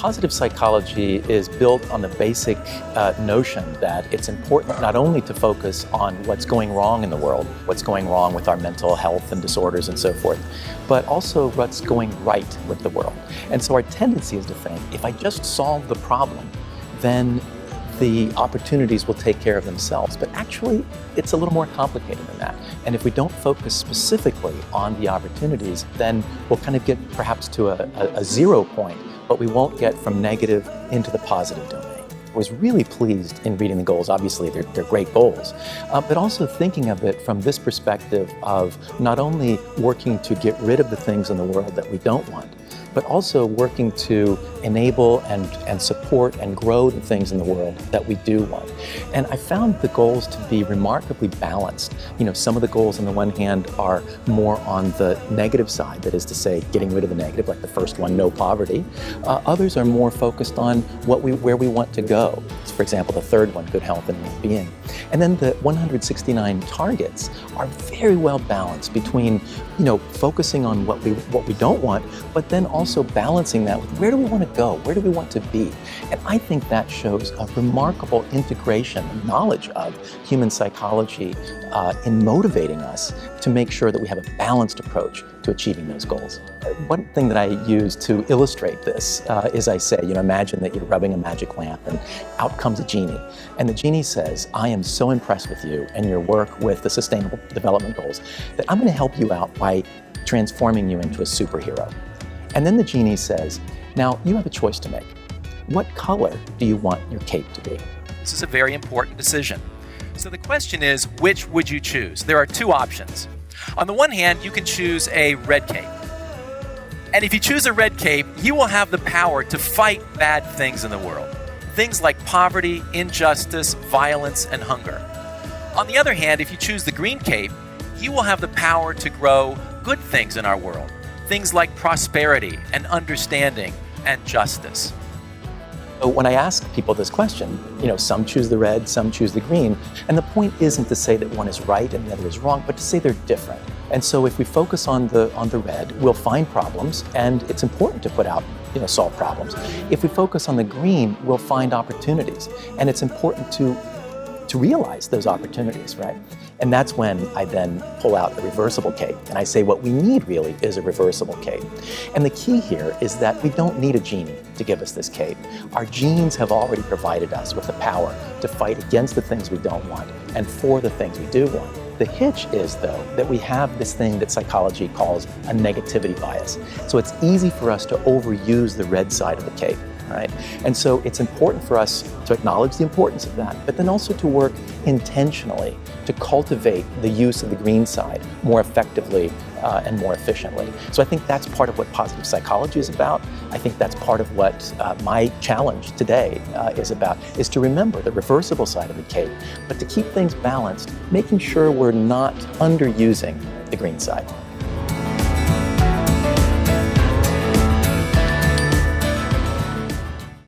Positive psychology is built on the basic notion that it's important not only to focus on what's going wrong in the world, what's going wrong with our mental health and disorders and so forth, but also what's going right with the world. And so our tendency is to think, if I just solve the problem, then the opportunities will take care of themselves. But actually, it's a little more complicated than that. And if we don't focus specifically on the opportunities, then we'll kind of get perhaps to a 0 point, but we won't get from negative into the positive domain. I was really pleased in reading the goals. Obviously, they're great goals, but also thinking of it from this perspective of not only working to get rid of the things in the world that we don't want, but also working to enable and support and grow the things in the world that we do want. And I found the goals to be remarkably balanced. You know, some of the goals on the one hand are more on the negative side, that is to say, getting rid of the negative, like the first one, no poverty. Others are more focused on where we want to go. For example, the third one, good health and well-being. And then the 169 targets are very well balanced between, you know, focusing on what we don't want, but then also balancing that with where do we want to go, where do we want to be. And I think that shows a remarkable integration and knowledge of human psychology in motivating us to make sure that we have a balanced approach to achieving those goals. One thing that I use to illustrate this is I say, you know, imagine that you're rubbing a magic lamp and out comes a genie. And the genie says, I am so impressed with you and your work with the Sustainable Development Goals that I'm going to help you out by transforming you into a superhero. And then the genie says, now you have a choice to make. What color do you want your cape to be? This is a very important decision. So the question is, which would you choose? There are two options. On the one hand, you can choose a red cape. And if you choose a red cape, you will have the power to fight bad things in the world. Things like poverty, injustice, violence, and hunger. On the other hand, if you choose the green cape, you will have the power to grow good things in our world. Things like prosperity and understanding and justice. So when I ask people this question, you know, some choose the red, some choose the green, and the point isn't to say that one is right and the other is wrong, but to say they're different. And so if we focus on the red, we'll find problems, and it's important to put out, you know, solve problems. If we focus on the green, we'll find opportunities, and it's important to realize those opportunities, right? And that's when I then pull out a reversible cape, and I say what we need really is a reversible cape. And the key here is that we don't need a genie to give us this cape. Our genes have already provided us with the power to fight against the things we don't want and for the things we do want. The hitch is, though, that we have this thing that psychology calls a negativity bias. So it's easy for us to overuse the red side of the cape. Right? And so it's important for us to acknowledge the importance of that, but then also to work intentionally to cultivate the use of the green side more effectively and more efficiently. So I think that's part of what positive psychology is about. I think that's part of what my challenge today is about, is to remember the reversible side of the cape, but to keep things balanced, making sure we're not underusing the green side.